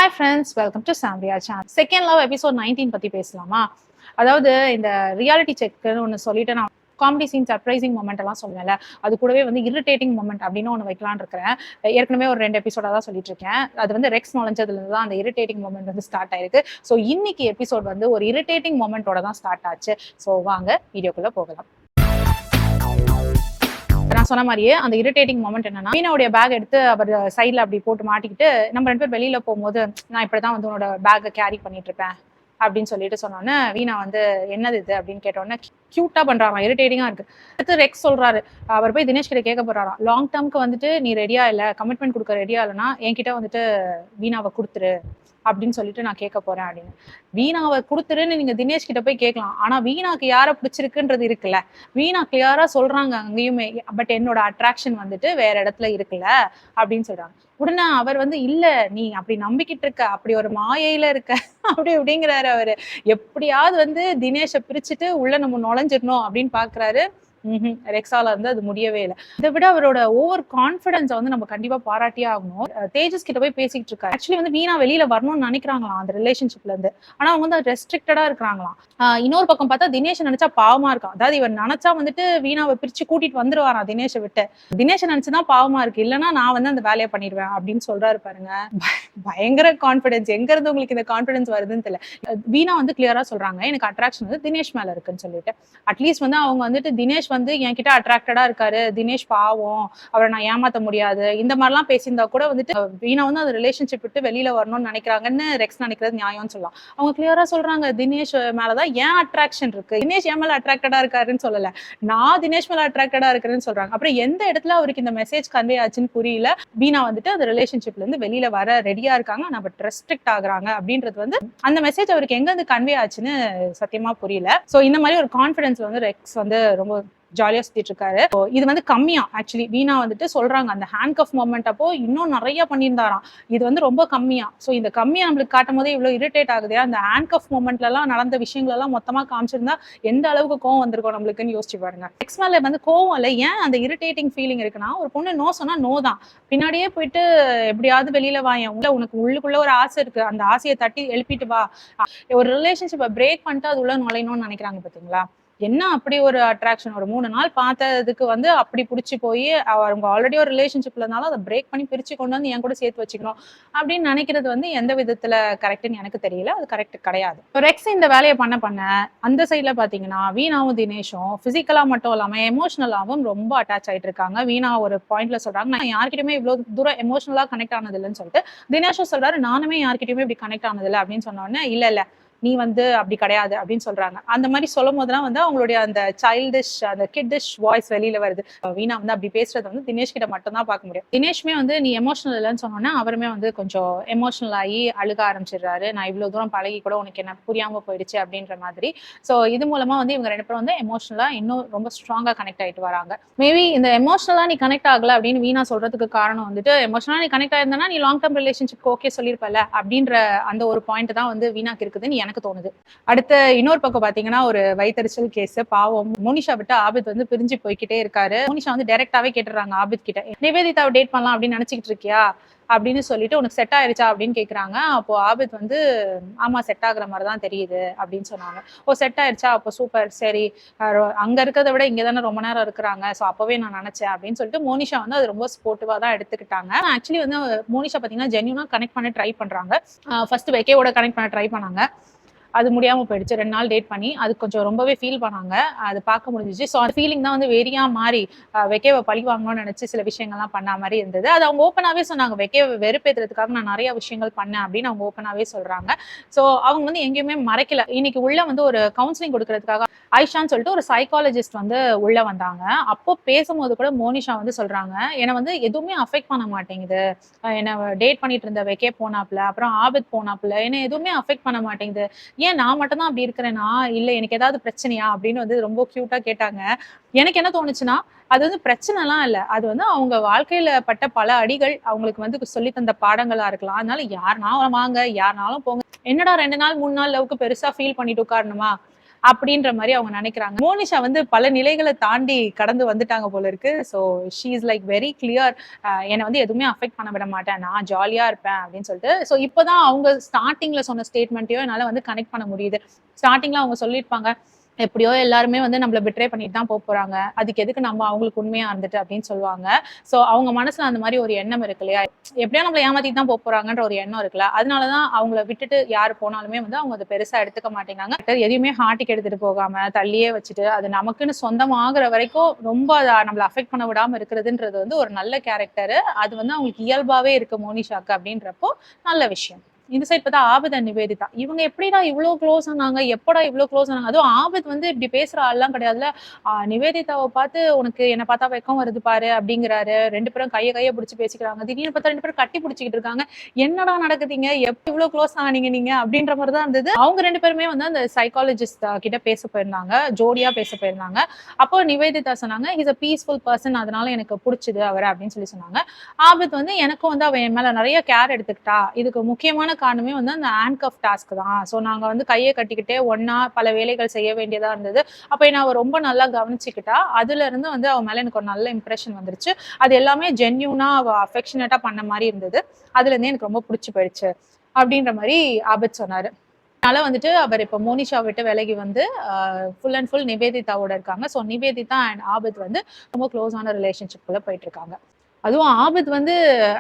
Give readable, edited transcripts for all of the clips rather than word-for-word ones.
Hi friends, welcome to Zambia channel. Second love episode 19 பற்றி பேசலாமா? அதாவது இந்த ரியாலிட்டி செக்னு ஒன்று சொல்லிட்டு நான் காமெடி சீன், சர்ப்ரைசிங் மொமெண்ட் எல்லாம் சொல்லுவேன்ல, அது கூடவே வந்து இரிட்டேட்டிங் மொமெண்ட் அப்படின்னு ஒன்று வைக்கலான்னு இருக்கிறேன். ஏற்கனவே ஒரு 2 எபிசோடாக தான் சொல்லிட்டு இருக்கேன். அது வந்து ரெக்ஸ் நுழைஞ்சதுலேருந்து தான் அந்த இரிட்டேட்டிங் மொமெண்ட் வந்து ஸ்டார்ட் ஆயிருக்கு. ஸோ இன்னைக்கு எபிசோட் வந்து ஒரு இரிட்டேட்டிங் மொமெண்ட்டோட தான் ஸ்டார்ட் ஆச்சு. ஸோ வாங்க வீடியோக்குள்ளே போகலாம். நான் சொன்ன மாதிரியே அந்த இரிட்டேட்டிங் மொமெண்ட் என்னன்னா, மீனாவுடைய பேக் எடுத்து அவர் சைட்ல அப்படி போட்டு மாட்டிக்கிட்டு நம்ம 2 பேர் வெளியில போகும்போது, நான் இப்படிதான் வந்து உன்னோட பேக்கை கேரி பண்ணிட்டு இருப்பேன் அப்படின்னு சொல்லிட்டு சொன்னோன்னே, வீணா வந்து என்னது இது அப்படின்னு கேட்டோன்னே கியூட்டா பண்றாங்க, இரிட்டேட்டிங்கா இருக்கு. அடுத்து ரெக்ஸ் சொல்றாரு, அவர் போய் தினேஷ் கிட்ட கேட்க போறாராம், லாங் டேர்ம்க்கு வந்துட்டு நீ ரெடியா இல்ல, கமிட்மெண்ட் கொடுக்க ரெடியா இல்லைன்னா என்கிட்ட வந்துட்டு வீணாவை கொடுத்துரு அப்படின்னு சொல்லிட்டு நான் கேட்க போறேன் அப்படின்னு. வீணாவை கொடுத்துருன்னு நீங்க தினேஷ் கிட்ட போய் கேட்கலாம், ஆனா வீணாக்கு யாரை பிடிச்சிருக்குன்றது இருக்குல்ல. வீணா கிளியரா சொல்றாங்க அங்கேயுமே, பட் என்னோட அட்ராக்ஷன் வந்துட்டு வேற இடத்துல இருக்குல்ல அப்படின்னு சொல்றாங்க. உடனே அவர் வந்து இல்ல, நீ அப்படி நம்பிக்கிட்டு இருக்க, அப்படி ஒரு மாயையில இருக்க அப்படி அப்படிங்கிறாரு அவரு. எப்படியாவது வந்து தினேஷை பிரிச்சுட்டு உள்ள நம்ம நுழைஞ்சிடணும் அப்படின்னு பாக்குறாரு. ரெக்ஸால இருந்து அது முடியவே இல்லை. இதை விட அவரோட ஓவர் கான்பிடன்ஸை வந்து நம்ம கண்டிப்பா பாராட்டியே ஆகணும். தேஜஸ் கிட்ட போய் பேசிக்கிட்டு இருக்காரு. ஆக்சுவலி வந்து வீணா வெளியில வரணும்னு நினைக்கிறாங்களாம் அந்த ரிலேஷன்ஷிப்ல இருந்து. ஆனா அவங்க வந்து ரெஸ்ட்ரிக்டடா இருக்கிறாங்களாம். இன்னொரு பக்கம் பார்த்தா தினேஷ் நினைச்சா பாவமா இருக்கான். அதாவது இவர் நினைச்சா வந்துட்டு வீணாவை பிரிச்சு கூட்டிட்டு வந்துருவாராம் தினேஷை விட்டு. தினேஷை நினைச்சுதான் பாவமா இருக்கு, இல்லைன்னா நான் வந்து அந்த வேலையை பண்ணிடுவேன் அப்படின்னு சொல்றாரு பாருங்க. பயங்கர கான்பிடன்ஸ். எங்க இருந்து உங்களுக்கு இந்த கான்பிடன்ஸ் வருதுன்னு தெரியல. வீணா வந்து கிளியரா சொல்றாங்க, எனக்கு அட்ராக்ஷன் வந்து தினேஷ் மேல இருக்குன்னு சொல்லிட்டு. அட்லீஸ்ட் வந்து அவங்க வந்துட்டு தினேஷ் வந்து என்கிட்ட அட்ராக்டடா இருக்காரு, தினேஷ் பாவம், அவரை நான் ஏமாத்த முடியாது, இந்த மாதிரிலாம் பேசியிருந்தா கூட வந்துட்டு வீணா வந்து அந்த ரிலேஷன்ஷிப் விட்டு வெளியில வரணும்னு நினைக்கிறாங்கன்னு ரெக்ஸ் நினைக்கிறது நியாயம்னு சொல்லலாம். அவங்க கிளியரா சொல்றாங்க, தினேஷ் மேலதான் ஏன் அட்ராக்ஷன் இருக்கு, தினேஷ் என் மேல அட்ராக்டடா இருக்காருன்னு சொல்லல, நான் தினேஷ் மேல அட்ராக்டடா இருக்கிறேன்னு சொல்றாங்க. அப்புறம் எந்த இடத்துல அவருக்கு இந்த மெசேஜ் கன்வே ஆச்சுன்னு புரியல. வீணா வந்துட்டு அந்த ரிலேஷன்ஷிப்ல இருந்து வெளியில வர ரெடியா இருக்காங்க, ஆனா பட் ரெஸ்ட்ரிக்ட் ஆகுறாங்க அப்படின்றது வந்து அந்த மெசேஜ் அவருக்கு எங்க இருந்து கன்வே ஆச்சுன்னு சத்தியமா புரியல. சோ இந்த மாதிரி ஒரு கான்பிடன்ஸ் வந்து ரெக்ஸ் வந்து ரொம்ப ஜாலியா சுத்திட்டு இருக்காரு. இது வந்து கம்மியா ஆக்சுவலி வீணா வந்துட்டு சொல்றாங்க, அந்த ஹேண்ட் கஃப் மொமெண்ட் அப்போ இன்னும் நிறைய பண்ணியிருந்தாராம், இது வந்து ரொம்ப கம்மியா. ஸோ இந்த கம்மியா நம்மளுக்கு காட்டும் போதே இவ்வளவு இரிட்டேட் ஆகுது. அந்த ஹேண்ட் கஃப் மொமெண்ட்ல எல்லாம் நடந்த விஷயங்கள் எல்லாம் மொத்தமா காமிச்சிருந்தா எந்த அளவுக்கு கோவம் வந்திருக்கும் நம்மளுக்குன்னு யோசிச்சு பாருங்க. எக்ஸ் மேல வந்து கோவம் இல்ல, ஏன் அந்த இரிட்டேட்டிங் ஃபீலிங் இருக்குன்னா, ஒரு பொண்ணு நோ சொன்னா நோ தான், பின்னாடியே போயிட்டு எப்படியாவது வெளியில வாயன், உனக்கு உள்ளுக்குள்ள ஒரு ஆசை இருக்கு, அந்த ஆசையை தட்டி எழுப்பிட்டு வா. ஒரு ரிலேஷன்ஷிப்பை பிரேக் பண்ணிட்டு அது உள்ள நுழையணும்னு நினைக்கிறாங்க பாத்தீங்களா? என்ன அப்படி ஒரு அட்ராக்ஷன், ஒரு 3 நாள் பார்த்ததுக்கு வந்து அப்படி பிடிச்சி போய் அவங்க ஆல்ரெடி ஒரு ரிலேஷன்ஷிப்ல இருந்தாலும் அதை பிரேக் பண்ணி பிரிச்சு கொண்டு வந்து என் கூட சேர்த்து வச்சுக்கணும் அப்படின்னு நினைக்கிறது வந்து எந்த விதத்துல கரெக்ட்னு எனக்கு தெரியல. அது கரெக்ட் கிடையாது. ரெக்ஸ் இந்த வேலையை பண்ண அந்த சைட்ல பாத்தீங்கன்னா வீணாவும் தினேஷும் பிசிக்கலா மட்டும் இல்லாம எமோஷனலாவும் ரொம்ப அட்டாச் ஆயிட்டு இருக்காங்க. வீணா ஒரு பாயிண்ட்ல சொல்றாங்க, நான் யார்கிட்டயுமே இவ்வளவு தூரம் எமோஷனலா கனெக்ட் ஆனது இல்லைன்னு சொல்லிட்டு, தினேஷும் சொல்றாரு, நானுமே யார்கிட்டயுமே இப்படி கனெக்ட் ஆனது இல்லை அப்படின்னு சொன்ன உடனே இல்ல நீ வந்து அப்படி கிடையாது அப்படின்னு சொல்றாங்க. அந்த மாதிரி சொல்லும் போதுதான் வந்து அவங்களுடைய அந்த சைல்டிஷ், அந்த கிட்டிஷ் வாய்ஸ் வெளியில வருது. வீணா வந்து அப்படி பேசுறது வந்து தினேஷ் கிட்ட மட்டும் தான் பார்க்க முடியும். தினேஷ்மே வந்து நீ எமோஷனல் இல்லைன்னு சொன்னோன்னா அவருமே வந்து கொஞ்சம் எமோஷனல் ஆகி அழுக ஆரம்பிச்சிடுறாரு. நான் இவ்வளவு தூரம் பழகி கூட உனக்கு என்ன புரியாம போயிடுச்சு அப்படின்ற மாதிரி. ஸோ இது மூலமா வந்து இவங்க 2 பேரும் வந்து எமோஷனலா இன்னும் ரொம்ப ஸ்ட்ராங்கா கனெக்ட் ஆயிட்டு வராங்க. மேபி இந்த எமோஷனலா நீ கனெக்ட் ஆகல அப்படின்னு வீணா சொல்றதுக்கு காரணம் வந்துட்டு, எமோஷனலா நீ கனெக்ட் ஆயிருந்தா நீ லாங் டேர்ம் ரிலேஷன்ஷிப் ஓகே சொல்லிருப்பல அப்படின்ற அந்த ஒரு பாயிண்ட் தான் வந்து வீணாக்கு இருக்குதுன்னு எனக்கு தோணுது. அடுத்த இன்னொரு பக்கம் பாத்தீங்கன்னா ஒரு வயித்தறிச்சல் கேஸ். பாவம் மோனிஷா விட்டு ஆபித் வந்து பிரிஞ்சு போய்கிட்டே இருக்காரு. மோனிஷா வந்து டைரக்டாவே கேட்டுறாங்க ஆபித் கிட்ட, நிவேதிதாவை டேட் பண்ணலாம் அப்படின்னு நினைச்சுக்கிட்டு இருக்கியா அப்படின்னு சொல்லிட்டு, உனக்கு செட் ஆயிருச்சா அப்படின்னு கேக்குறாங்க. அப்போ ஆபித் வந்து ஆமா செட் ஆகுற மாதிரிதான் தெரியுது அப்படின்னு சொன்னாங்க. ஓ செட் ஆயிருச்சா, அப்போ சூப்பர், சரி அங்க இருக்கிறத விட இங்க தானே ரொம்ப நேரம் இருக்கிறாங்க, ஸோ அப்பவே நான் நினைச்சேன் அப்படின்னு சொல்லிட்டு மோனிஷா வந்து அது ரொம்ப ஸ்போர்ட்டிவா தான் எடுத்துக்கிட்டாங்க. ஆக்சுவலி வந்து மோனிஷா பாத்தீங்கன்னா ஜென்யூனா கனெக்ட் பண்ண ட்ரை பண்றாங்க. ஃபர்ஸ்ட் வெக்கேவோட கனெக்ட் பண்ண ட்ரை பண்ணாங்க, அது முடியாம போயிடுச்சு. 2 நாள் டேட் பண்ணி அது கொஞ்சம் ரொம்பவே ஃபீல் பண்ணாங்க, அது பார்க்க முடிஞ்சிச்சு. ஸோ அந்த ஃபீலிங் தான் வந்து வெறியா மாறி வெக்கேவை பழி வாங்கணும்னு நினைச்சு சில விஷயங்கள்லாம் பண்ண மாதிரி இருந்தது. அது அவங்க ஓப்பனாவே சொன்னாங்க, வெக்கேவை வெறுப்பேற்றுறதுக்காக நான் நிறைய விஷயங்கள் பண்ணேன் அப்படின்னு அவங்க ஓப்பனாவே சொல்றாங்க. ஸோ அவங்க வந்து எங்கேயுமே மறைக்கல. இன்னைக்கு உள்ள வந்து ஒரு கவுன்சிலிங் கொடுக்கறதுக்காக ஆயிஷான்னு சொல்லிட்டு ஒரு சைக்காலஜிஸ்ட் வந்து உள்ள வந்தாங்க. அப்போ பேசும்போது கூட மோனிஷா வந்து சொல்றாங்க, என்னை வந்து எதுவுமே அஃபெக்ட் பண்ண மாட்டேங்குது, என்ன டேட் பண்ணிட்டு இருந்த வெக்கே போனாப்புல, அப்புறம் ஆபித் போனாப்புல, என்ன எதுவுமே அஃபெக்ட் பண்ண மாட்டேங்குது, ஏன் நான் மட்டும் தான் அப்படி இருக்கிறேனா, இல்ல எனக்கு ஏதாவது பிரச்சனையா அப்படின்னு வந்து ரொம்ப கியூட்டா கேட்டாங்க. எனக்கு என்ன தோணுச்சுன்னா, அது வந்து பிரச்சனை எல்லாம் இல்ல, அது வந்து அவங்க வாழ்க்கையில பட்ட பல அடிகள் அவங்களுக்கு வந்து சொல்லி தந்த பாடங்களா இருக்கலாம். அதனால யாருனாலும் வாங்க, யாருனாலும் போங்க, என்னடா 2 நாள் 3 நாள் லவ்க்கு பெருசா ஃபீல் பண்ணிட்டு உட்காரணுமா, அப்படின்ற மாதிரி அவங்க நினைக்கிறாங்க. மோனிஷா வந்து பல நிலைகளை தாண்டி கடந்து வந்துட்டாங்க போல இருக்கு. So she is like very clear, என்னை வந்து எதுவுமே அஃபெக்ட் பண்ண விட மாட்டேன், நான் ஜாலியா இருப்பேன் அப்படின்னு சொல்லிட்டு. ஸோ இப்போதான் அவங்க ஸ்டார்டிங்ல சொன்ன ஸ்டேட்மெண்ட்டையும் என்னால வந்து கனெக்ட் பண்ண முடியுது. ஸ்டார்டிங்ல அவங்க சொல்லியிருப்பாங்க, எப்படியோ எல்லாருமே வந்து நம்மள பிட்ரே பண்ணிட்டு தான் போறாங்க, அதுக்கு எதுக்கு நம்ம அவங்களுக்கு உண்மையா இருந்துட்டு அப்படின்னு சொல்லுவாங்க. சோ அவங்க மனசுல அந்த மாதிரி ஒரு எண்ணம் இருக்கு இல்லையா, எப்படியோ நம்மள ஏமாத்திட்டு தான் போறாங்கன்ற ஒரு எண்ணம் இருக்குல்ல, அதனாலதான் அவங்கள விட்டுட்டு யாரு போனாலுமே வந்து அவங்க அதை பெருசா எடுத்துக்க மாட்டேங்கிறாங்க. எதையுமே ஹார்ட்டுக்கு எடுத்துட்டு போகாம தள்ளியே வச்சுட்டு அது நமக்குன்னு சொந்தமாகிற வரைக்கும் ரொம்ப நம்மள அஃபெக்ட் பண்ண விடாம இருக்கிறதுன்றது வந்து ஒரு நல்ல கேரக்டர். அது வந்து அவங்களுக்கு இயல்பாவே இருக்கு மோனிஷாக்கு அப்படின்றப்போ நல்ல விஷயம். இந்த சைட் பார்த்தா ஆபத் அண்ட் நிவேதிதா, இவங்க எப்படிடா இவ்வளவு க்ளோஸ் ஆனாங்க, எப்படா இவ்வளவு க்ளோஸ் ஆனாங்க? அதுவும் ஆபத் வந்து இப்படி பேசுற ஆள்லாம் கிடையாதுல. நிவேதிதாவை பார்த்து உனக்கு என்ன பார்த்தா வெக்கம் வருது பாரு அப்படிங்கிறாரு. ரெண்டு பேரும் கையை பிடிச்சி பேசிக்கிறாங்க. திடீர்னு பார்த்தா ரெண்டு பேரும் கட்டி பிடிச்சிக்கிட்டு இருக்காங்க. என்னடா நடக்குதுங்க, எப்ப இவ்வளவு க்ளோஸ் ஆனீங்க நீங்க அப்படின்ற மாதிரி தான் இருந்தது. அவங்க ரெண்டு பேருமே வந்து அந்த சைக்காலஜிஸ்ட் கிட்ட பேச போயிருந்தாங்க, ஜோடியா பேச போயிருந்தாங்க. அப்போ நிவேதிதா சொன்னாங்க, இஸ் அ பீஸ்ஃபுல் பர்சன், அதனால எனக்கு பிடிச்சது அவரை அப்படின்னு சொல்லி சொன்னாங்க. ஆபத் வந்து எனக்கும் வந்து அவன் என் மேல நிறைய கேர் எடுத்துக்கிட்டா, இதுக்கு முக்கியமான காரணமே வந்து அந்த ஹேண்ட்கஃப் டாஸ்க் தான். ஸோ நாங்க வந்து கையை கட்டிக்கிட்டே ஒன்னா பல வேலைகள் செய்ய வேண்டியதா இருந்தது. அப்ப என்ன அவ ரொம்ப நல்லா கவனிச்சுக்கிட்டா. அதுல இருந்து வந்து அவன் மேல எனக்கு ஒரு நல்ல இம்ப்ரெஷன் வந்துருச்சு. அது எல்லாமே ஜென்யூனா அவ அஃபெக்ஷனேட்டா பண்ண மாதிரி இருந்தது. அதுல இருந்தே எனக்கு ரொம்ப பிடிச்சி போயிடுச்சு அப்படின்ற மாதிரி ஆபத் சொன்னாரு. அதனால வந்துட்டு அவர் இப்ப மோனிஷா விட்டு விலகி வந்து ஃபுல் அண்ட் ஃபுல் நிவேதிதாவோட இருக்காங்க. ஸோ நிவேதிதா அண்ட் ஆபத் வந்து ரொம்ப க்ளோஸான ரிலேஷன்ஷிப் குள்ள போயிட்டு இருக்காங்க. அதுவும் ஆபத் வந்து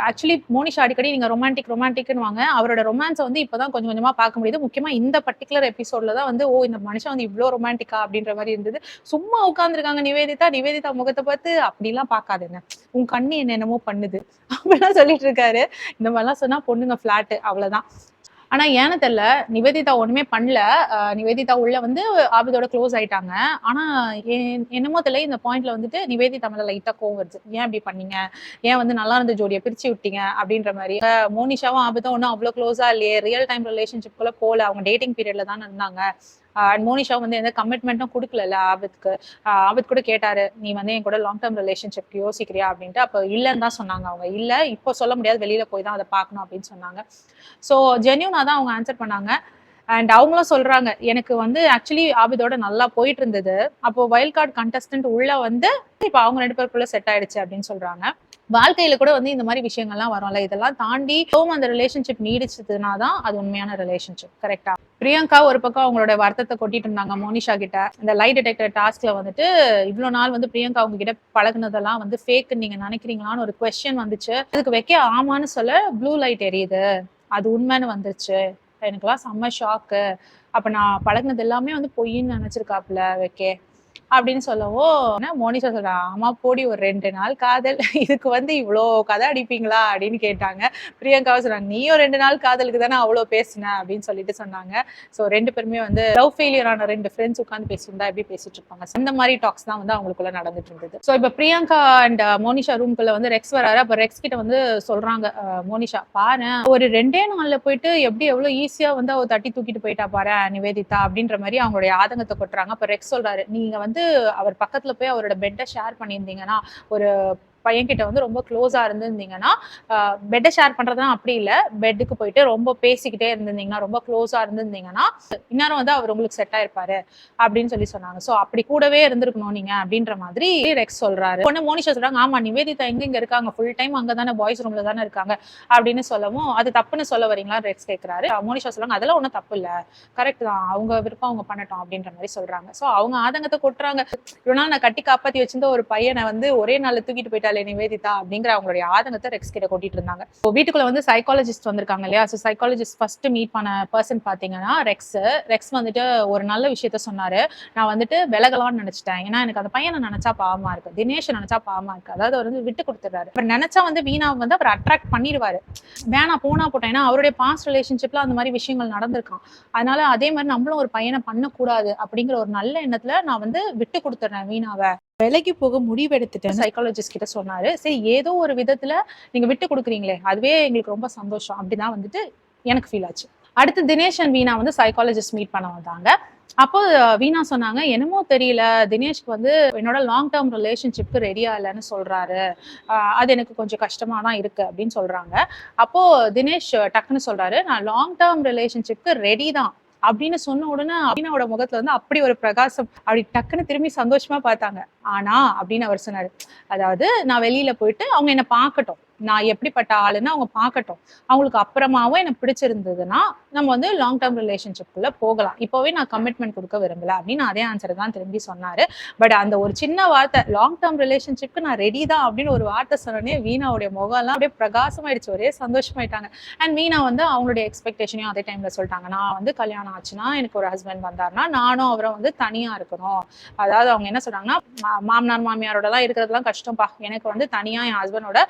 ஆக்சுவலி மோனிஷா அடிக்கடி நீங்க ரொமான்டிக்னு வாங்க, அவரோட ரொமான்ஸை வந்து இப்பதான் கொஞ்சம் கொஞ்சமா பார்க்க முடியுது. முக்கியமா இந்த பர்டிகுலர் எபிசோட்ல தான் வந்து இந்த மனுஷன் வந்து இவ்வளவு ரொமான்டிக்கா அப்படின்ற மாதிரி இருந்தது. சும்மா உட்காந்துருக்காங்க நிவேதிதா முகத்தை பார்த்து அப்படிலாம் பார்க்காதுங்க, உன் கண்ணு என்னென்னமோ பண்ணுது அப்படிலாம் சொல்லிட்டு இருக்காரு. இந்த மாதிரிலாம் சொன்னா பொண்ணுங்க பிளாட் அவ்வளவுதான். ஆனா ஏன்னு தெரியல, நிவேதிதா ஒண்ணுமே பண்ணல. நிவேதிதா உள்ள வந்து ஆபத்தோட க்ளோஸ் ஆயிட்டாங்க. ஆனா என்னமோ தெரியல, இந்த பாயிண்ட்ல வந்துட்டு நிவேதிதா மேல லைட்டா கோவம் வருது. ஏன் இப்படி பண்ணீங்க, ஏன் வந்து நல்லா இருந்த ஜோடியை பிரிச்சு விட்டீங்க அப்படின்ற மாதிரி. மோனிஷாவும் ஆபத்தும் ஒன்னும் அவ்வளவு க்ளோஸா இல்லையே, ரியல் டைம் ரிலேஷன்ஷிப் குள்ள போல, அவங்க டேட்டிங் பீரியட்ல தான் இருந்தாங்க. அண்ட் மோனிஷா வந்து எந்த கமிட்மெண்ட்டும் கொடுக்கல ஆபத்துக்கு. ஆபத் கூட கேட்டாரு, நீ வந்து என் கூட லாங் டேர்ம் ரிலேஷன்ஷிப் யோசிக்கிறியா அப்படின்ட்டு. அப்ப இல்லன்னு தான் சொன்னாங்க அவங்க. இல்ல இப்போ சொல்ல முடியாது, வெளியில போய் தான் அதை பார்க்கணும் அப்படின்னு சொன்னாங்க. ஸோ ஜென்யூனா தான் அவங்க ஆன்சர் பண்ணாங்க. அண்ட் அவங்களும் சொல்றாங்க, எனக்கு வந்து ஆக்சுவலி ஆபிதோட நல்லா போயிட்டு இருந்தது, அப்போ வைல்ட் கார்டு கண்டஸ்டன்ட் உள்ள வந்து இப்ப அவங்க ரெண்டு பேருக்குள்ள செட் ஆயிடுச்சு அப்படின்னு சொல்றாங்க. வாழ்க்கையில கூட வந்து இந்த மாதிரி விஷயங்கள்லாம் வரும்ல, இதெல்லாம் தாண்டி அந்த ரிலேஷன்ஷிப் நீடிச்சதுனா தான் அது உண்மையான ரிலேஷன்ஷிப். கரெக்டா? பிரியங்கா ஒரு பக்கம் அவங்களோட வருத்தத்தை கொட்டிட்டு இருந்தாங்க மோனிஷா கிட்ட. இந்த லை டிடெக்டர் டாஸ்க்ல வந்துட்டு இவ்வளவு நாள் வந்து பிரியங்கா அவங்க கிட்ட பழகுனதெல்லாம் வந்து ஃபேக் நீங்க நினைக்கிறீங்களான்னு ஒரு குவெஸ்டின் வந்துச்சு. அதுக்கு வைக்க ஆமான்னு சொல்ல ப்ளூ லைட் எரியுது, அது உண்மைன்னு வந்துருச்சு. எனக்குலாம் செம்ம ஷாக்கு. அப்ப நான் பழகுனது எல்லாமே வந்து பொய்ன்னு நினைச்சிருக்காப்புல வைக்க அப்படின்னு சொல்லவும் மோனிஷா சொல்றா, ஆமா போடி, ஒரு 2 நாள் காதல், இதுக்கு வந்து இவ்வளோ கதை அடிப்பீங்களா அப்படின்னு கேட்டாங்க. பிரியங்காவும் சொன்னாங்க, நீயும் 2 நாள் காதலுக்கு தானே அவ்வளோ பேசின அப்படின்னு சொல்லிட்டு சொன்னாங்க. ஸோ ரெண்டு பேருமே வந்து லவ் ஃபெயிலியர் ஆன 2 ஃப்ரெண்ட்ஸ் உட்காந்து பேசியிருந்தா எப்படி பேசிட்டு இருப்பாங்க, அந்த மாதிரி டாக்ஸ் தான் வந்து அவங்களுக்குள்ள நடந்துட்டு இருந்தது. ஸோ இப்போ பிரியங்கா அண்ட் மோனிஷா ரூம்குள்ள வந்து ரெக்ஸ் வராரு. அப்போ ரெக்ஸ் கிட்ட வந்து சொல்றாங்க, மோனிஷா பாரு, ஒரு 2 நாள்ல போயிட்டு எப்படி எவ்வளவு ஈஸியா வந்து அவ தட்டி தூக்கிட்டு போயிட்டா பாரு நிவேதிதா அப்படின்ற மாதிரி அவங்களுடைய ஆதங்கத்தை கொட்டுறாங்க. அப்ப ரெக்ஸ் சொல்றாரு, நீங்க வந்து அவர் பக்கத்துல போய் அவரோட பெட்டை ஷேர் பண்ணியிருந்தீங்கன்னா, ஒரு பையன்கிட்ட வந்து ரொம்ப க்ளோஸா இருந்திருந்தீங்கன்னா, பெட்டை ஷேர் பண்றதுனா அப்படி இல்லை, பெட்டுக்கு போயிட்டு ரொம்ப பேசிக்கிட்டே இருந்திருந்தீங்கன்னா, ரொம்ப க்ளோஸா இருந்திருந்தீங்கன்னா இந்நேரம் வந்து அவர் உங்களுக்கு செட் ஆயிருப்பாரு அப்படின்னு சொல்லி சொன்னாங்க. ஸோ அப்படி கூடவே இருந்திருக்கணும் நீங்க அப்படின்ற மாதிரி ரெக்ஸ் சொல்றாரு. பொண்ணு மோனிஷா சொல்றாங்க, ஆமா நிவேதிதா இங்க இருக்காங்க, ஃபுல் டைம் அங்கதானே பாய்ஸ் ரூம்ல தானே இருக்காங்க அப்படின்னு சொல்லவும், அது தப்புன்னு சொல்ல வரீங்களா ரெக்ஸ் கேட்கிறாரு. மோனிஷா சொல்றாங்க, அதெல்லாம் ஒன்றும் தப்பு இல்லை, கரெக்ட் தான், அவங்க விருப்பம் அவங்க பண்ணட்டும் அப்படின்ற மாதிரி சொல்றாங்க. ஸோ அவங்க ஆதங்கத்தை கொட்டுறாங்க. இவ்வளவு நாள் நான் கட்டி காப்பாத்தி வச்சிருந்த ஒரு பையனை வந்து ஒரே நாள்ல தூக்கிட்டு போயிட்டாலே நிவேதிதா அப்படிங்கிற அவங்களுடைய ஆதங்கத்தை ரெக்ஸ் கிட்ட கொட்டிட்டு இருந்தாங்க. வீட்டுக்குள்ள வந்து சைக்காலஜிஸ்ட் வந்திருக்காங்க இல்லையா. ஸோ சைக்காலஜிஸ்ட் ஃபர்ஸ்ட் மீட் பண்ண பர்சன் பாத்தீங்கன்னா ரெக்ஸ் வந்துட்டு ஒரு நல்ல விஷயத்த சொன்னாரு. நான் வந்துட்டு விலகலாம்னு நினைச்சிட்டேன், ஏன்னா எனக்கு அந்த பையனை நினைச்சா பாவமா இருக்கு, தினேஷ் நினைச்சா பாவமா இருக்கு. அதாவது அவர் வந்து விட்டு கொடுத்துறாரு. அவர் நினைச்சா வந்து வீணா வந்து அவர் அட்ராக்ட் பண்ணிடுவாரு, வேணா போனா போட்டேன். ஏன்னா அவருடைய பாஸ்ட் ரிலேஷன்ஷிப்ல அந்த மாதிரி விஷயங்கள் நடந்திருக்கான். அதனால அதே மாதிரி நம்மளும் ஒரு பையனை பண்ணக்கூடாது அப்படிங்கிற ஒரு நல்ல எண்ணத்துல நான் வந்து விட்டு கொடுத்துறேன் வீணாவை, விலைக்கு போக முடிவெடுத்துட்டேன் சைக்காலஜிஸ்ட் கிட்ட சொன்னாரு. சரி, ஏதோ ஒரு விதத்துல நீங்க விட்டு கொடுக்குறீங்களே, அதுவே எங்களுக்கு ரொம்ப சந்தோஷம் அப்படிதான் வந்துட்டு எனக்கு ஃபீல் ஆச்சு. அடுத்து தினேஷ் அண்ட் வீணா வந்து சைக்காலஜிஸ்ட் மீட் பண்ண வந்தாங்க. அப்போ வீணா சொன்னாங்க, என்னமோ தெரியல, தினேஷ்க்கு வந்து என்னோட லாங் டேர்ம் ரிலேஷன்ஷிப்க்கு ரெடியா இல்லைன்னு சொல்றாரு, அது எனக்கு கொஞ்சம் கஷ்டமா தான் இருக்கு அப்படின்னு சொல்றாங்க. அப்போ தினேஷ் டக்குன்னு சொல்றாரு, நான் லாங் டேர்ம் ரிலேஷன்ஷிப்க்கு ரெடி தான், அப்படின்னு சொன்ன உடனே அபினாவோட முகத்துல வந்து அப்படி ஒரு பிரகாசம், அப்படி டக்குன்னு திரும்பி சந்தோஷமா பார்த்தாங்க. ஆனா அப்படின்னு அவர் சொன்னாரு, அதாவது நான் வெளியில போயிட்டு அவங்க என்ன பார்க்கட்டும், நான் எப்படிப்பட்ட ஆளுன்னு அவங்க பார்க்கட்டும், அவங்களுக்கு அப்புறமாவும் எனக்கு பிடிச்சிருந்ததுன்னா நம்ம வந்து லாங் டேர்ம் ரிலேஷன்ஷிப்குள்ள போகலாம், இப்போவே நான் கமிட்மெண்ட் கொடுக்க விரும்பல அப்படின்னு அதே ஆன்சர் தான் திரும்பி சொன்னாரு. பட் அந்த ஒரு சின்ன வார்த்தை லாங் டேர்ம் ரிலேஷன்ஷிப்க்கு நான் ரெடி தான் அப்படின்னு ஒரு வார்த்தை சொன்னோடனே வீணாவுடைய முகம் எல்லாம் அப்படியே பிரகாசமாயிடுச்சு, ஒரே சந்தோஷமாயிட்டாங்க. அண்ட் வீணா வந்து அவங்களுடைய எக்ஸ்பெக்டேஷனையும் அதே டைம்ல சொல்லிட்டாங்க, நான் வந்து கல்யாணம் ஆச்சுன்னா எனக்கு ஒரு ஹஸ்பண்ட் வந்தாருன்னா நானும் அவரை வந்து தனியா இருக்கணும். அதாவது அவங்க என்ன சொல்றாங்கன்னா, மாமனார் மாமியாரோட எல்லாம் இருக்கிறதுலாம் கஷ்டம்ப்பா, எனக்கு வந்து தனியா என் ஹஸ்பண்டோட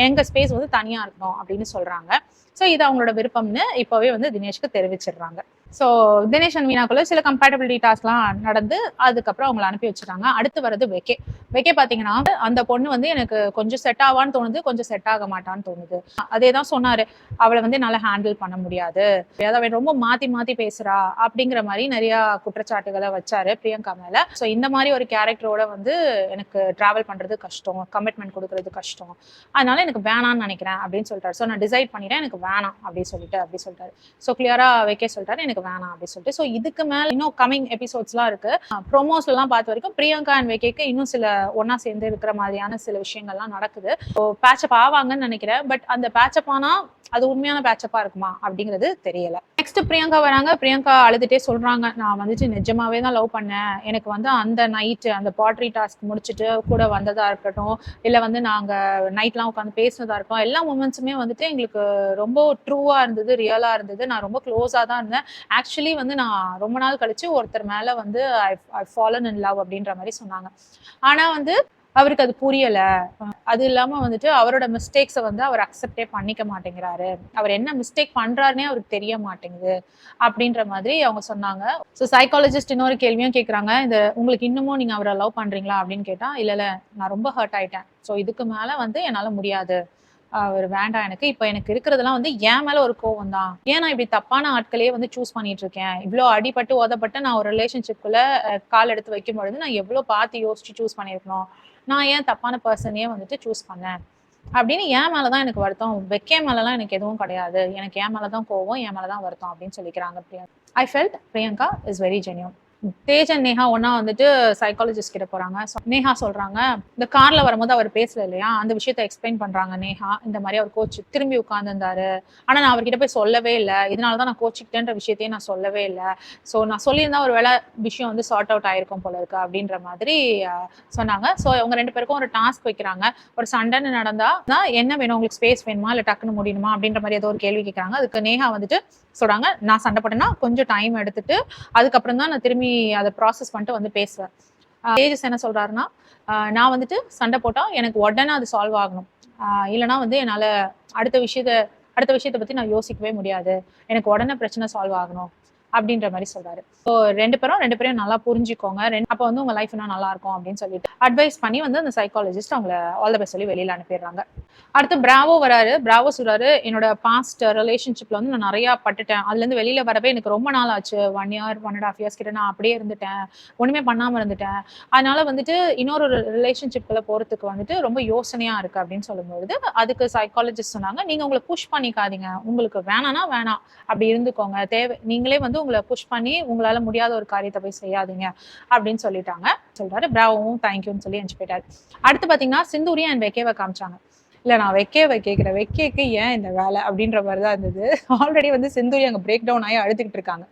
எங்க ஸ்பேஸ் வந்து தனியா இருக்கணும் அப்படின்னு சொல்றாங்க. ஸோ இது அவங்களோட விருப்பம்னு இப்போவே வந்து தினேஷ்க்கு தெரிவிச்சிடுறாங்க. ஸோ தினேஷ் அண்ட் மீனாக்குள்ள சில கம்பேட்டபிலிட்டி டாஸ்க்லாம் நடந்து அதுக்கப்புறம் அவங்களை அனுப்பி வச்சுட்டாங்க. அடுத்து வரது வெக்கே. வெக்கே பார்த்தீங்கன்னா அந்த பொண்ணு வந்து எனக்கு கொஞ்சம் செட் ஆவான்னு தோணுது, கொஞ்சம் செட் ஆக மாட்டான்னு தோணுது. அதே தான் சொன்னாரு, அவளை வந்து என்னால் ஹேண்டில் பண்ண முடியாது, அதாவது ரொம்ப மாத்தி மாத்தி பேசுறா அப்படிங்கிற மாதிரி நிறைய குற்றச்சாட்டுகளை வச்சாரு பிரியங்கா மேல. ஸோ இந்த மாதிரி ஒரு கேரக்டரோட வந்து எனக்கு டிராவல் பண்றது கஷ்டம், கமிட்மெண்ட் கொடுக்கறது கஷ்டம், அதனால எனக்கு வேணான்னு நினைக்கிறேன் அப்படின்னு சொல்லிட்டாரு. ஸோ நான் டிசைட் பண்ணிட்டேன், எனக்கு வேணாம் அப்படி சொல்லிட்டாரு. ஸோ கிளியரா வெக்கே சொல்லிட்டாரு, எனக்கு வேணாம் அப்படின்னு சொல்லிட்டு. ஸோ இதுக்கு மேல இன்னும் கமிங் எபிசோட்ஸ்லாம் இருக்கு. ப்ரோமோஸ்ல எல்லாம் பார்த்த வரைக்கும் பிரியங்கா அண்ட் வெக்கேக்கு இன்னும் சில ஒன்னா சேர்ந்து இருக்கிற மாதிரியான சில விஷயங்கள்லாம் நடக்குது. பேட்சப் ஆவாங்கன்னு நினைக்கிறேன். பட் அந்த பேட்சப் ஆனா அது உண்மையான பேட்சப்பா இருக்குமா அப்படிங்கிறது தெரியல. நெக்ஸ்ட் பிரியங்கா வராங்க. பிரியங்கா அழுதுட்டே சொல்றாங்க, நான் வந்துட்டு நிஜமாவே தான் லவ் பண்ணேன், எனக்கு வந்து அந்த நைட்டு அந்த பாட்ரி டாஸ்க் முடிச்சுட்டு கூட வந்ததா இருக்கட்டும், இல்ல வந்து நாங்க நைட்லாம் உட்காந்து பேசினதா இருக்கட்டும், எல்லா மூமெண்ட்ஸுமே வந்துட்டு எங்களுக்கு ரொம்ப ட்ரூவா இருந்தது, ரியலா இருந்தது, நான் ரொம்ப க்ளோஸா தான் இருந்தேன். ஆக்சுவலி வந்து நான் ரொம்ப நாள் கழிச்சு ஒருத்தர் மேல வந்து ஐ ஃபாலன் இன் லவ் அப்படின்ற மாதிரி சொன்னாங்க. ஆனா வந்து அவருக்கு அது புரியல. அது இல்லாம வந்துட்டு அவரோட மிஸ்டேக்ஸை வந்து அவர் அக்செப்டே பண்ணிக்க மாட்டேங்கிறாரு, அவர் என்ன மிஸ்டேக் பண்றாருன்னே அவருக்கு தெரிய மாட்டேங்குது அப்படின்ற மாதிரி அவங்க சொன்னாங்க. ஸோ சைக்காலஜிஸ்ட் இன்னொரு கேள்வியும் கேட்குறாங்க, இந்த உங்களுக்கு இன்னமும் நீங்க அவரை லவ் பண்றீங்களா அப்படின்னு கேட்டா, இல்ல நான் ரொம்ப ஹர்ட் ஆயிட்டேன், ஸோ இதுக்கு மேல வந்து என்னால முடியாது, அவர் வேண்டாம் எனக்கு, இப்ப எனக்கு இருக்கிறதெல்லாம் வந்து என் மேல ஒரு கோவம் தான், ஏன் நான் இப்படி தப்பான ஆட்களையே வந்து சூஸ் பண்ணிட்டு இருக்கேன், இவ்வளவு அடிபட்டு உதப்பட்டு நான் ஒரு ரிலேஷன்ஷிப்குள்ள கால் எடுத்து வைக்கும் பொழுது நான் எவ்வளவு பார்த்து யோசிச்சு சூஸ் பண்ணிருக்கணும், நான் ஏன் தப்பான பர்சனையே வந்துட்டு சூஸ் பண்ணேன் அப்படின்னு என் மேலதான் எனக்கு வருத்தம், வெக்கே மேலலாம் எனக்கு எதுவும் கிடையாது, எனக்கு என் மேலதான் கோவம், என் மேலதான் வருத்தம் அப்படின்னு சொல்லிக்கிறாங்க Priyanka. I felt Priyanka is very genuine. Tej and Neha ஒன்னா வந்துட்டு சைக்காலஜிஸ்ட் கிட்ட போறாங்க. நேஹா சொல்றாங்க, இந்த கார்ல வரும்போது அவர் பேசல இல்லையா, அந்த விஷயத்த எக்ஸ்பிளைன் பண்றாங்க நேஹா. இந்த மாதிரி அவர் கோச் திரும்பி உட்கார்ந்துருந்தாரு, ஆனா நான் அவர்கிட்ட போய் சொல்லவே இல்லை, இதனாலதான் நான் கோச்சிக்கிட்டேன்ற விஷயத்தையும் நான் சொல்லவே இல்லை, ஸோ நான் சொல்லியிருந்தா ஒரு வேலை விஷயம் வந்து சார்ட் அவுட் ஆயிருக்கும் போல இருக்கு அப்படின்ற மாதிரி சொன்னாங்க. ஸோ அவங்க ரெண்டு பேருக்கும் ஒரு டாஸ்க் வைக்கிறாங்க. ஒரு சண்டைன்னு நடந்தா என்ன வேணும் உங்களுக்கு, ஸ்பேஸ் வேணுமா இல்லை டக்குன்னு முடியணுமா அப்படின்ற மாதிரி ஏதோ ஒரு கேள்வி கேட்கறாங்க. அதுக்கு நேஹா வந்துட்டு சொல்றாங்க, நான் சண்டை போட்டேன்னா கொஞ்சம் டைம் எடுத்துட்டு அதுக்கப்புறம் தான் நான் திரும்பி அதை ப்ராசஸ் பண்ணிட்டு வந்து பேசுவேன். தேஜஸ் என்ன சொல்றாருன்னா, நான் வந்துட்டு சண்டை போட்டா எனக்கு உடனே அது சால்வ் ஆகணும், இல்லைன்னா வந்து என்னால அடுத்த விஷயத்தை பத்தி நான் யோசிக்கவே முடியாது, எனக்கு உடனே பிரச்சனை சால்வ் ஆகணும் அப்படின்ற மாதிரி சொல்றாரு. ஸோ ரெண்டு பேரையும் நல்லா புரிஞ்சுக்கோங்க, அப்போ வந்து உங்க லைஃப் இன்னும் நல்லா இருக்கும் அப்படின்னு சொல்லிட்டு அட்வைஸ் பண்ணி வந்து அந்த சைக்காலஜிஸ்ட் அவங்களை ஆல் த பெஸ்ட் சொல்லி வெளியில அனுப்பிடுறாங்க. அடுத்து பிராவோ வராரு. பிராவோ சொல்றாரு, என்னோட பாஸ்ட் ரிலேஷன்ஷிப்ல வந்து நான் நிறைய பட்டுட்டேன், அதுல இருந்து வெளியில வரவே எனக்கு ரொம்ப நாள் ஆச்சு, 1 year 1.5 years கிட்ட நான் அப்படியே இருந்துட்டேன், ஒண்ணுமே பண்ணாம இருந்துட்டேன், அதனால வந்துட்டு இன்னொரு ரிலேஷன்ஷிப்ல போறதுக்கு வந்துட்டு ரொம்ப யோசனையா இருக்கு அப்படின்னு சொல்லும்போது அதுக்கு சைக்காலஜிஸ்ட் சொன்னாங்க, நீங்க உங்களை புஷ் பண்ணிக்காதீங்க, உங்களுக்கு வேணாம்னா வேணாம் அப்படி இருந்துக்கோங்க, தேவை நீங்களே வந்து உங்களை புஷ் பண்ணி உங்களால முடியாத ஒரு காரியத்தை போய் செய்யாதீங்க அப்படின்னு சொல்றாரு. பிராவோவும் தேங்க்யூன்னு சொல்லி அனுப்பிச்சு போயிட்டாரு. அடுத்து பாத்தீங்கன்னா சிந்தூரியா அண்ட் வெக்கேவை காமிச்சாங்க. இல்ல நான் வெக்கேவை கேட்கிறேன், வெக்கேக்கு ஏன் இந்த வேலை அப்படின்ற மாதிரிதான் இருந்தது. ஆல்ரெடி வந்து சிந்தூரி அங்க பிரேக் டவுன் ஆகி அழுதுகிட்டு இருக்காங்க.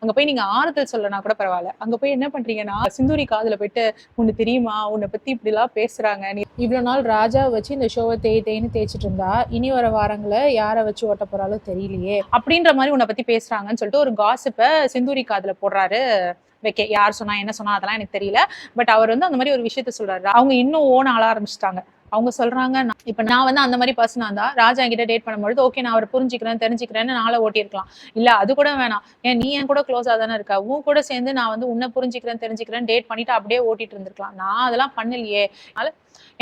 அங்க போய் நீங்க ஆறுதல் சொல்லனா கூட பரவாயில்ல, அங்க போய் என்ன பண்றீங்கன்னா சிந்தூரி காதுல போயிட்டு, உன்னை தெரியுமா, உன்னை பத்தி இப்படி எல்லாம் பேசுறாங்க, நீ இவ்வளவு நாள் ராஜா வச்சு இந்த ஷோவை தேய்ன்னு தேய்ச்சிட்டு இருந்தா இனி வர வாரங்களை யாரை வச்சு ஓட்ட போறாலும் தெரியலையே அப்படின்ற மாதிரி உன்னை பத்தி பேசுறாங்கன்னு சொல்லிட்டு ஒரு காசிப்பை சிந்தூரி காதுல போடுறாரு வெக்கே. யார் சொன்னா என்ன சொன்னா அதெல்லாம் எனக்கு தெரியல, பட் அவர் வந்து அந்த மாதிரி ஒரு விஷயத்த சொல்றாரு. அவங்க இன்னும் ஓன ஆள ஆரம்பிச்சிட்டாங்க. அவங்க சொல்றாங்க, இப்ப நான் வந்து அந்த மாதிரி பர்சனா இருந்தா ராஜா என்கிட்ட டேட் பண்ணும்போது ஓகே நான் அவரை புரிஞ்சுக்கிறேன் தெரிஞ்சுக்கிறேன்னு நாளை ஓட்டிருக்கலாம், இல்ல அது கூட வேணாம், ஏன் நீ என் கூட க்ளோஸா தானே இருக்க, உன் கூட சேர்ந்து நான் வந்து உன்னை புரிஞ்சுக்கிறேன் தெரிஞ்சுக்கிறேன் டேட் பண்ணிட்டு அப்படியே ஓட்டிட்டு இருந்திருக்கலாம், நான் அதெல்லாம் பண்ணலையே, அதனால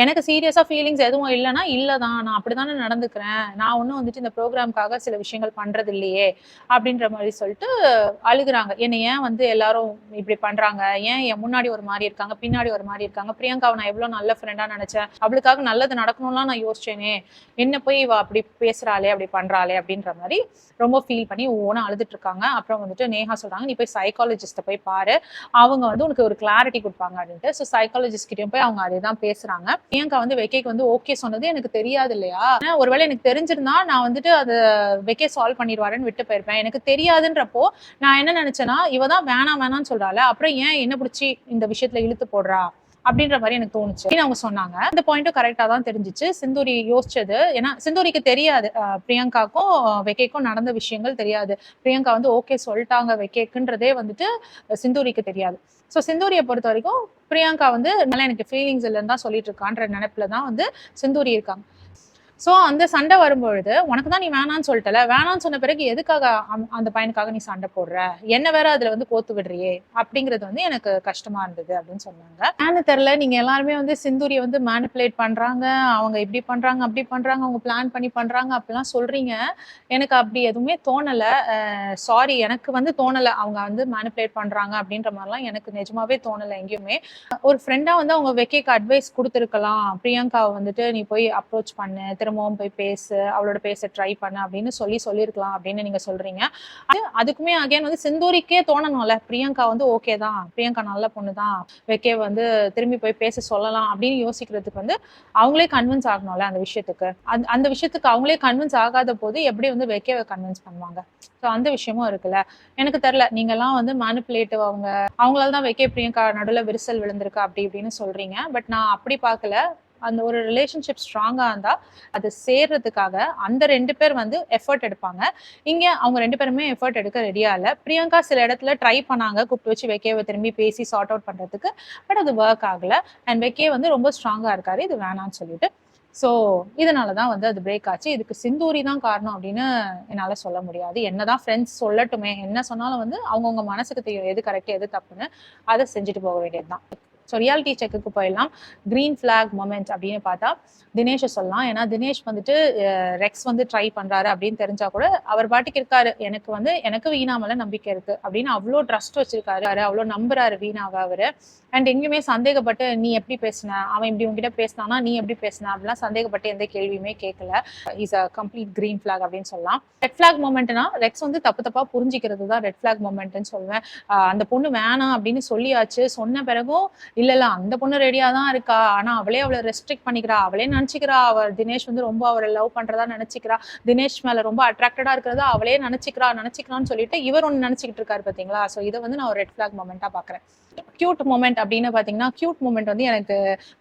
எனக்கு சீரியஸா ஃபீலிங்ஸ் எதுவும் இல்லைன்னா இல்லதான், நான் அப்படித்தானே நடந்துக்கிறேன், நான் ஒன்றும் வந்துட்டு இந்த ப்ரோக்ராம்காக சில விஷயங்கள் பண்றது இல்லையே அப்படின்ற மாதிரி சொல்லிட்டு அழுகுறாங்க. என்னை ஏன் வந்து எல்லாரும் இப்படி பண்றாங்க, ஏன் என் முன்னாடி ஒரு மாதிரி இருக்காங்க, பின்னாடி ஒரு மாதிரி இருக்காங்க, பிரியங்காவை நான் எவ்வளவு நல்ல ஃப்ரெண்டா நினைச்சேன், அவளுக்காக நல்லது நடக்கணும்லாம் நான் யோசிச்சேனே, என்ன போய் இவ அப்படி பேசுறாளே அப்படி பண்றாளே அப்படின்ற மாதிரி ரொம்ப ஃபீல் பண்ணி ஒவ்வொன்றும் அழுதுட்டு இருக்காங்க. அப்புறம் வந்துட்டு நேஹா சொல்றாங்க, நீ போய் சைக்காலஜிஸ்ட போய் பாரு, அவங்க வந்து உனக்கு ஒரு கிளாரிட்டி கொடுப்பாங்க அப்படின்ட்டு. ஸோ சைக்காலஜிஸ்ட் கிட்டயும் போய் அவங்க அதே தான் பேசுறாங்க. பிரியங்கா வந்து வெக்கைக்கு வந்து ஓகே சொன்னது எனக்கு தெரியாது இல்லையா, ஒருவேளை எனக்கு தெரிஞ்சிருந்தா நான் வந்துட்டு அதை வெக்கே சால்வ் பண்ணிடுவாருன்னு விட்டு போயிருப்பேன். எனக்கு தெரியாதுன்றப்போ நான் என்ன நினைச்சேன்னா, இவதான் வேணாம் வேணாம்னு சொல்றாள், அப்புறம் ஏன் என்ன பிடிச்சி இந்த விஷயத்துல இழுத்து போடுறா அப்படின்ற மாதிரி எனக்கு தோணுச்சு அப்படின்னு அவங்க சொன்னாங்க. இந்த பாயிண்ட்டும் கரெக்டா தான் தெரிஞ்சிச்சு. சிந்தூரி யோசிச்சது, ஏன்னா சிந்தூரிக்கு தெரியாது பிரியங்காக்கும் வெக்கைக்கும் நடந்த விஷயங்கள் தெரியாது. பிரியங்கா வந்து ஓகே சொல்லிட்டாங்க வெக்கேக்குன்றதே வந்துட்டு சிந்தூரிக்கு தெரியாது. ஸோ சிந்தூரியை பொறுத்த வரைக்கும் பிரியங்கா வந்து நல்லா எனக்கு ஃபீலிங்ஸ் இல்லைன்னு தான் சொல்லிட்டு இருக்கான்ற நினைப்புல தான் வந்து சிந்தூரி இருக்காங்க. ஸோ அந்த சண்டை வரும்பொழுது, உனக்கு தான் நீ வேணான்னு சொல்லிட்டல, வேணான்னு சொன்ன பிறகு எதுக்காக அந்த பையனுக்காக நீ சண்டை போடுற, என்ன வேற அதுல வந்து கோத்து விடுறியே அப்படிங்கிறது வந்து எனக்கு கஷ்டமா இருந்தது அப்படின்னு சொன்னாங்க. ஏன்னு தெரியல, நீங்க எல்லாருமே வந்து சிந்தூரியை வந்து மேனிப்புலேட் பண்றாங்க, அவங்க இப்படி பண்றாங்க அப்படி பண்றாங்க, அவங்க பிளான் பண்ணி பண்றாங்க அப்படிலாம் சொல்றீங்க. எனக்கு அப்படி எதுவுமே தோணல. சாரி, எனக்கு வந்து தோணல அவங்க வந்து மேனிப்புலேட் பண்றாங்க அப்படின்ற மாதிரிலாம் எனக்கு நிஜமாவே தோணல எங்கேயுமே. ஒரு ஃப்ரெண்டா வந்து அவங்க வெக்கைக்கு அட்வைஸ் கொடுத்துருக்கலாம், பிரியங்காவை வந்துட்டு நீ போய் அப்ரோச் பண்ணு, திரும்பவும் போய் பேசு, அவளோட பேச ட்ரை பண்ணு அப்படின்னு சொல்லியிருக்கலாம் அப்படின்னு நீங்க சொல்றீங்க. அதுக்குமே அகைன் வந்து சிந்தூரிக்கே தோணணும்ல, பிரியங்கா வந்து ஓகே தான், பிரியங்கா நல்ல பொண்ணு தான், வெக்கே வந்து திரும்பி போய் பேச சொல்லலாம் அப்படின்னு யோசிக்கிறதுக்கு வந்து அவங்களே கன்வின்ஸ் ஆகணும்ல அந்த விஷயத்துக்கு. அந்த விஷயத்துக்கு அவங்களே கன்வின்ஸ் ஆகாத போது எப்படி வந்து வெக்கேவை கன்வின்ஸ் பண்ணுவாங்க? ஸோ அந்த விஷயமும் இருக்குல்ல. எனக்கு தெரியல, நீங்க எல்லாம் வந்து மேனிப்புலேட்டிவ், அவங்களால தான் வெக்கே பிரியங்கா நடுவில் விரிசல் விழுந்திருக்கா அப்படி இப்படின்னு சொல்றீங்க. பட் நான் அப்படி பார்க்கல. அந்த ஒரு ரிலேஷன்ஷிப் ஸ்ட்ராங்கா இருந்தா அது சேர்றதுக்காக அந்த 2 பேர் வந்து எஃபர்ட் எடுப்பாங்க. இங்க அவங்க 2 பேருமே எஃபர்ட் எடுக்க ரெடியா இல்ல. பிரியங்கா சில இடத்துல ட்ரை பண்ணாங்க, கூப்பிட்டு வச்சு வெக்கேவை திரும்பி பேசி சார்ட் அவுட் பண்றதுக்கு. பட் அது ஒர்க் ஆகல. அண்ட் வெக்கே வந்து ரொம்ப ஸ்ட்ராங்கா இருக்காரு, இது வேணான்னு சொல்லிட்டு. ஸோ இதனாலதான் வந்து அது பிரேக் ஆச்சு. இதுக்கு சிந்தூரி தான் காரணம் அப்படின்னு என்னால சொல்ல முடியாது. என்னதான் ஃப்ரெண்ட்ஸ் சொல்லட்டுமே, என்ன சொன்னாலும் வந்து அவங்கவுங்க மனசுக்கு தெரியும் எது கரெக்ட் எது தப்புன்னு, அதை செஞ்சுட்டு போக வேண்டியதுதான். ஸோ ரியாலிட்டி செக்குக்கு போயிடலாம். கிரீன் ஃபிளாக் மொமெண்ட் அப்படின்னு பார்த்தா தினேஷை சொல்லலாம். ஏன்னா தினேஷ் வந்துட்டு ரெக்ஸ் வந்து ட்ரை பண்றாரு அப்படின்னு தெரிஞ்சா கூட அவர் பாட்டுக்கு இருக்காரு, எனக்கு வீணா மேல நம்பிக்கை இருக்கு அப்படின்னு அவ்வளோ ட்ரஸ்ட் வச்சிருக்காரு, அவ்வளோ நம்புறாரு வீணாவை அவரு. அண்ட் எங்கேயுமே சந்தேகப்பட்டு நீ எப்படி பேசின, அவன் இப்படி உங்ககிட்ட பேசினானா நீ எப்படி பேசின அப்படிலாம் சந்தேகப்பட்டு எந்த கேள்வியுமே கேட்கல. Is a complete green flag அப்படின்னு சொல்லலாம். ரெட் ஃபிளாக் மொமெண்ட்னா ரெக்ஸ் வந்து தப்பா புரிஞ்சிக்கிறது தான் ரெட் ஃபிளாக் மொமெண்ட்னு சொல்லுவேன். அந்த பொண்ணு வேணாம் அப்படின்னு சொல்லியாச்சு, சொன்ன பிறகும் இல்ல அந்த பொண்ணு ரெடியா தான் இருக்கா, ஆனா அவளே அவளை ரெஸ்ட்ரிக்ட் பண்ணிக்கிறா, அவளே நினைச்சுக்கிறா அவர் தினேஷ் வந்து ரொம்ப அவரை லவ் பண்றதா நினைச்சுக்கிறா, தினேஷ் மேல ரொம்ப அட்ராக்டடா இருக்கிறதா அவளே நினைச்சுக்கிறான்னு சொல்லிட்டு இவர் ஒண்ணு நினைச்சுக்கிட்டு இருக்காரு பாத்தீங்களா. சோ இதை வந்து நான் ஒரு ரெட் ஃபிளாக் மொமெண்டா பாக்குறேன். கியூட் மொமெண்ட் அப்படின்னு பாத்தீங்கன்னா, கியூட் மொமெண்ட் வந்து எனக்கு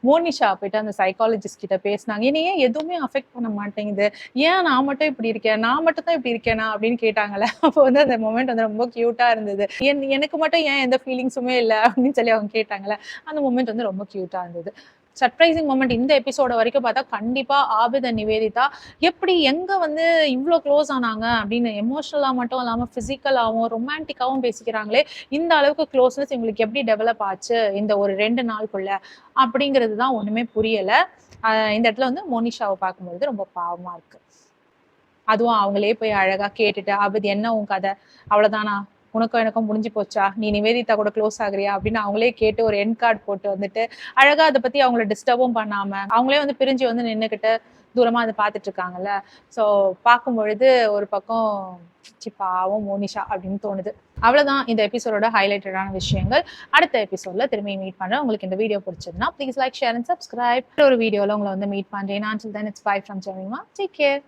மோனிஷா போயிட்டு அந்த சைக்காலஜிஸ்ட் கிட்ட பேசினாங்க. என்னையே எதுவுமே அஃபெக்ட் பண்ண மாட்டேங்குது, ஏன் நான் மட்டும் இப்படி இருக்கேன், நான் மட்டும் தான் இப்படி இருக்கேனா அப்படின்னு கேட்டாங்கல்ல. அப்போ வந்து அந்த மொமெண்ட் வந்து ரொம்ப கியூட்டா இருந்தது. எனக்கு மட்டும் ஏன் எந்த ஃபீலிங்ஸுமே இல்லை அப்படின்னு சொல்லி அவங்க கேட்டாங்கல்ல. அந்த மொமெண்ட் வந்து ரொம்ப கியூட்டா இருந்தது. சர்ப்ரைசிங் மொமெண்ட் இந்த எபிசோட வரைக்கும் பார்த்தா கண்டிப்பா ஆபித் அண்ட் நிவேதிதா எப்படி எங்க வந்து இவ்வளோ க்ளோஸ் ஆனாங்க அப்படின்னு, எமோஷனலா மட்டும் இல்லாம பிசிக்கலாவும் ரொமான்டிக்காவும் பேசிக்கிறாங்களே, இந்த அளவுக்கு க்ளோஸ்னஸ் இவங்களுக்கு எப்படி டெவலப் ஆச்சு இந்த ஒரு 2 நாளுக்குள்ள அப்படிங்கிறது தான் ஒண்ணுமே புரியல. இந்த இடத்துல வந்து மோனிஷாவை பார்க்கும்போது ரொம்ப பாவமா இருக்கு. அதுவும் அவங்களே போய் அழகா கேட்டுட்டு, ஆபித் என்ன உன் கதை, அவ்வளவுதானா, உனக்கும் எனக்கும் முடிஞ்சு போச்சா, நீ நிவேதிதா கூட க்ளோஸ் ஆகுறியா அப்படின்னு அவங்களே கேட்டு ஒரு எண்ட் கார்டு போட்டு வந்துட்டு அழகா அதை பத்தி அவங்கள டிஸ்டர்பும் பண்ணாம அவங்களே வந்து பிரிஞ்சு வந்து நின்னுக்கிட்டு தூரமா அதை பார்த்துட்டு இருக்காங்கல்ல. ஸோ பார்க்கும் பொழுது ஒரு பக்கம் பாவம் மோனிஷா அப்படின்னு தோணுது. அவ்வளவுதான் இந்த எபிசோடோட ஹைலைட்டடான விஷயங்கள். அடுத்த எபிசோட்ல திரும்பி மீட் பண்றேன். உங்களுக்கு இந்த வீடியோ பிடிச்சதுன்னா please like share and subscribe. ஒரு வீடியோல உங்களை வந்து மீட் பண்றேன். Until then, it's bye from Jemima. Take care.